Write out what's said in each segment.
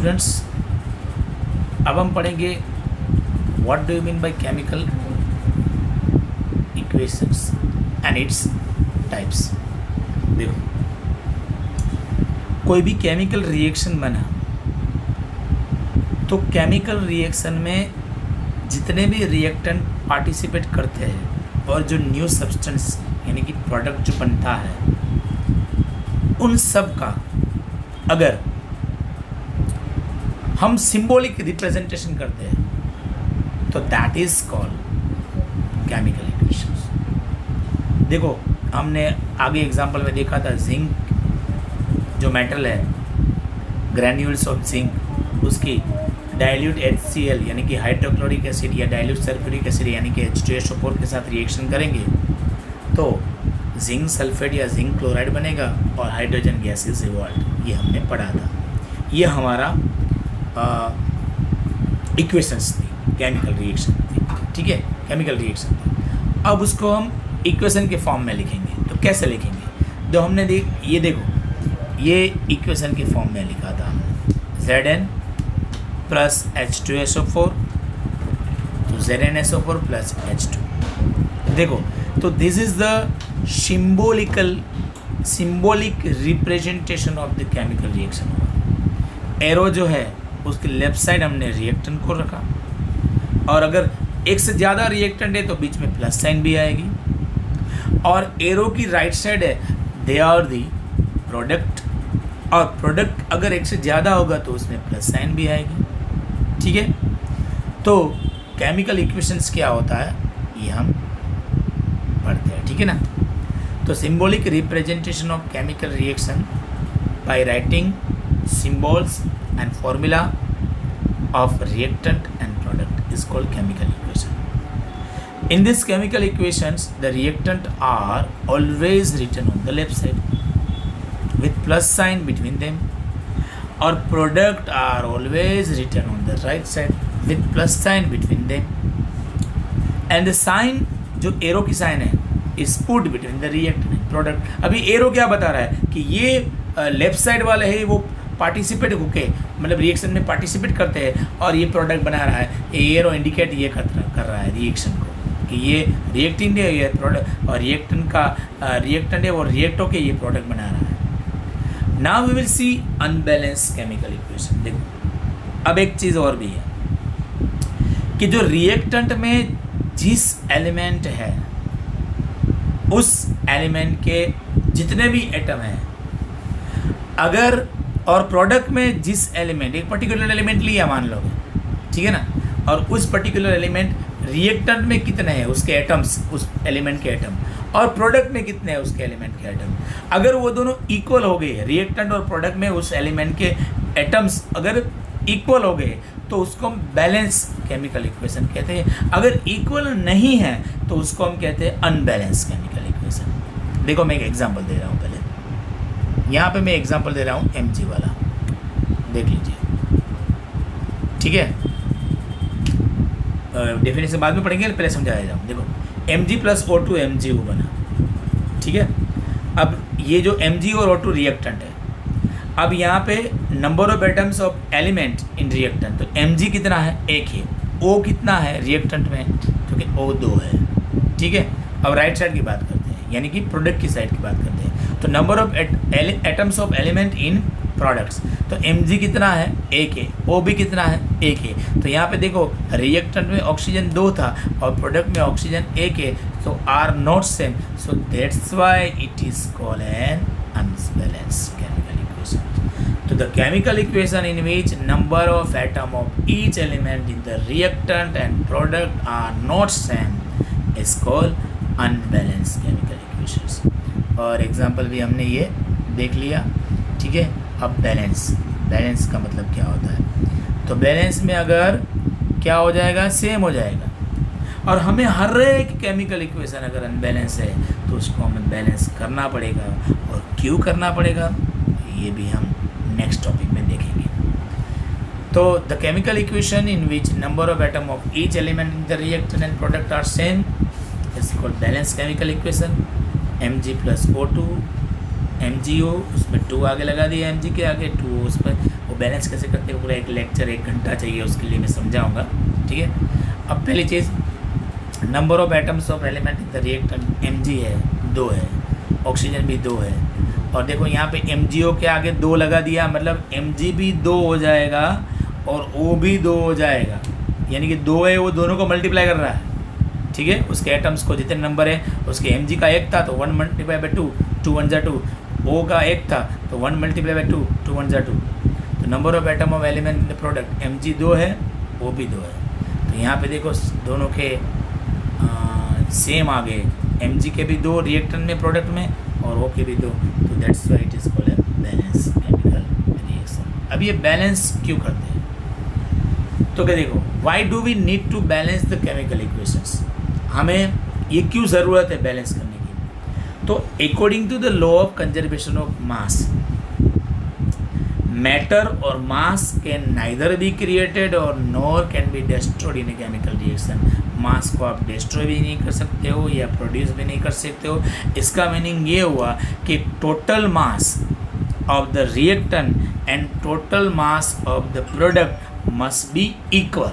Students, अब हम पढ़ेंगे what do you mean by chemical equations and its types. देखो, कोई भी केमिकल रिएक्शन बना तो केमिकल रिएक्शन में जितने भी रिएक्टेंट पार्टिसिपेट करते हैं और जो न्यू सब्सटेंस यानी कि प्रोडक्ट जो बनता है, उन सब का अगर हम सिंबॉलिक रिप्रेजेंटेशन करते हैं तो that is called chemical equations. देखो, हमने आगे एग्जांपल में देखा था, जिंक जो मेटल है, ग्रैन्यूल्स ऑफ जिंक, उसकी डाइल्यूट HCl यानी कि हाइड्रोक्लोरिक एसिड या डाइल्यूट सल्फ्यूरिक एसिड यानी कि H2SO4 के साथ रिएक्शन करेंगे तो जिंक सल्फेट या जिंक क्लोराइड बनेगा और हाइड्रोजन गैस इज इवॉल्व। ये हमने पढ़ा था। ये हमारा इक्वेशंस थी, केमिकल रिएक्शन थी। ठीक है, केमिकल रिएक्शन थी। अब उसको हम इक्वेशन के फॉर्म में लिखेंगे। तो कैसे लिखेंगे? जो हमने ये देखो, ये इक्वेशन के फॉर्म में लिखा था हमने, Zn प्लस H2SO4 तो ZnSO4 प्लस H2। देखो, तो this is the symbolic representation of the chemical reaction. Arrow जो है उसके लेफ्ट साइड हमने रिएक्टेंट को रखा, और अगर एक से ज़्यादा रिएक्टेंट है तो बीच में प्लस साइन भी आएगी, और एरो की राइट साइड है दे आर दी प्रोडक्ट, और प्रोडक्ट अगर एक से ज़्यादा होगा तो उसमें प्लस साइन भी आएगी। ठीक है, तो केमिकल इक्वेशंस क्या होता है ये हम पढ़ते हैं। ठीक है ना। तो symbolic representation of chemical reaction by writing symbols and formula of reactant and product is called chemical equation. In this chemical equations, the reactant are always written on the left side with plus sign between them, or product are always written on the right side with plus sign between them, and the sign जो arrow की sign है is put between the reactant and product। अभी arrow क्या बता रहा है कि ये लेफ्ट साइड वाले है, वो पार्टिसिपेट होके मतलब रिएक्शन में पार्टिसिपेट करते हैं और ये प्रोडक्ट बना रहा है। ये एरो इंडिकेट ये कर रहा है रिएक्शन को कि ये रिएक्टेंट है, ये प्रोडक्ट, और रिएक्टेंट है वो रिएक्ट होके ये प्रोडक्ट बना रहा है। Now we will see unbalance chemical equation. देखो, अब एक चीज़ और भी है कि जो रिएक्टेंट में जिस एलिमेंट है उस एलिमेंट के जितने भी एटम हैं, अगर और प्रोडक्ट में जिस एलिमेंट, एक पर्टिकुलर एलिमेंट लिया मान लो, ठीक है ना, और उस पर्टिकुलर एलिमेंट रिएक्टेंट में कितने हैं उसके एटम्स, उस एलिमेंट के एटम, और प्रोडक्ट में कितने हैं उसके एलिमेंट के एटम, अगर वो दोनों इक्वल हो गए, रिएक्टेंट और प्रोडक्ट में उस एलिमेंट के एटम्स अगर इक्वल हो गए तो उसको हम बैलेंस केमिकल इक्वेशन कहते हैं। अगर इक्वल नहीं है तो उसको हम कहते हैं अनबैलेंस केमिकल इक्वेशन। देखो, मैं एक एग्जांपल दे रहा हूँ। पहले यहाँ पे मैं एग्जांपल दे रहा हूँ Mg वाला, देख लीजिए। ठीक है, डेफिनेशन बाद में पढ़ेंगे, पहले समझाया जाऊँ। देखो, Mg प्लस O2 MgO बना। ठीक है, अब ये जो Mg और O2 रिएक्टेंट है, अब यहाँ पे number of atoms of element in reactant, तो Mg कितना है? 1 है। O कितना है रिएक्टेंट में? क्योंकि O 2 है। ठीक है, अब राइट साइड की बात करते हैं, यानी कि प्रोडक्ट की साइड की बात करते हैं। तो number of atoms of element in products, तो Mg कितना है? 1 है। O भी कितना है? 1 है। तो यहाँ पे देखो, रिएक्टेंट में ऑक्सीजन 2 था और प्रोडक्ट में ऑक्सीजन 1 है, तो are not same, so that's why it is called an unbalanced chemical equation. तो the chemical equation in which number of atom of each element in the reactant and product are not same is called unbalanced chemical equations. और example भी हमने ये देख लिया। ठीक है, अब बैलेंस का मतलब क्या होता है? तो बैलेंस में अगर क्या हो जाएगा? सेम हो जाएगा। और हमें हर एक केमिकल इक्वेशन अगर अनबैलेंस है तो उसको हमें बैलेंस करना पड़ेगा, और क्यों करना पड़ेगा ये भी हम नेक्स्ट टॉपिक में देखेंगे। तो the chemical equation in which number of atom of each element in the reactant and product are same is called balance chemical equation. Mg plus O2 MgO, उसमें 2 आगे लगा दिया, Mg के आगे 2 उस पर, वो बैलेंस कैसे करते हैं पूरा एक लेक्चर 1 घंटा चाहिए, उसके लिए मैं समझाऊंगा। ठीक है, अब पहली चीज़, number of atoms of element in the reactant Mg है 2 है, ऑक्सीजन भी 2 है, और देखो यहाँ पे MgO के आगे 2 लगा दिया, मतलब Mg भी 2 हो जाएगा और O भी 2 हो जाएगा, यानी कि 2 है वो दोनों को मल्टीप्लाई कर रहा है। ठीक है, उसके एटम्स को जितने नंबर है, उसके Mg का 1 था तो 1 मल्टीप्लाई बाई 2, 2 1 2, O का 1 था तो 1 मल्टीप्लाई बाई 2, 2 1 2। तो number of atom of element in the product Mg 2 है, O भी 2 है। तो यहाँ पे देखो दोनों के सेम आ गए, Mg के भी 2 रिएक्टेंट में प्रोडक्ट में और O के भी 2, तो that's why it is called a balance chemical reaction. अब ये बैलेंस क्यों करते हैं, तो क्या देखो, why do we need to balance the chemical equations, हमें ये क्यों ज़रूरत है बैलेंस करने की। तो according to the law of conservation of mass, matter और mass can neither be created और nor can be destroyed in a chemical reaction. Mass को आप डिस्ट्रॉय भी नहीं कर सकते हो या प्रोड्यूस भी नहीं कर सकते हो। इसका मीनिंग ये हुआ कि total mass of the reactant and total mass of the product must be equal.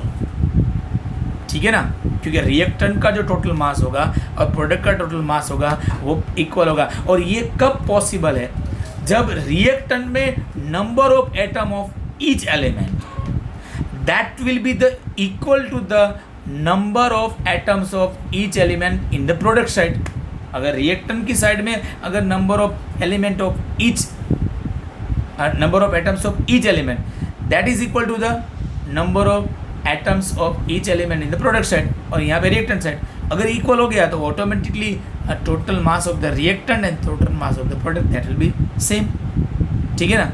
ठीक है ना, क्योंकि रिएक्टेंट का जो टोटल मास होगा और प्रोडक्ट का टोटल मास होगा वो इक्वल होगा। और ये कब पॉसिबल है, जब रिएक्टेंट में number of atom of each element that will be the equal to the number of atoms of each element in the product side. अगर रिएक्टेंट की साइड में अगर number of element of each number of atoms of each element that is equal to the number of atoms of each element in the product side, और यहाँ पे reactant side अगर equal हो गया तो automatically total mass of the reactant and total mass of the product that will be same. ठीक है ना,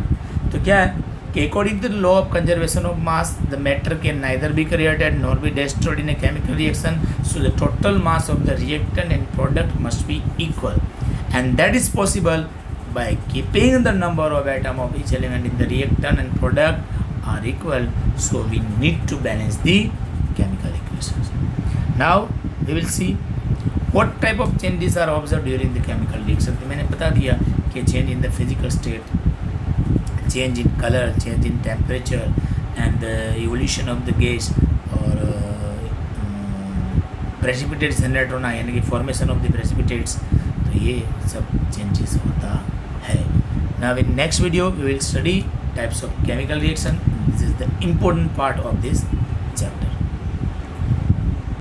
तो क्या है कि according to the law of conservation of mass the matter can neither be created nor be destroyed in a chemical reaction, so the total mass of the reactant and product must be equal and that is possible by keeping the number of atom of each element in the reactant and product are equal, so we need to balance the chemical equations. Now we will see what type of changes are observed during the chemical reaction. तो मैंने बता दिया कि change in the physical state, change in color, change in temperature and the evolution of the gas और precipitates generate होना यानी कि formation of the precipitates, तो ये सब changes होता है। Now in next video we will study types of chemical reaction. This is the important part of this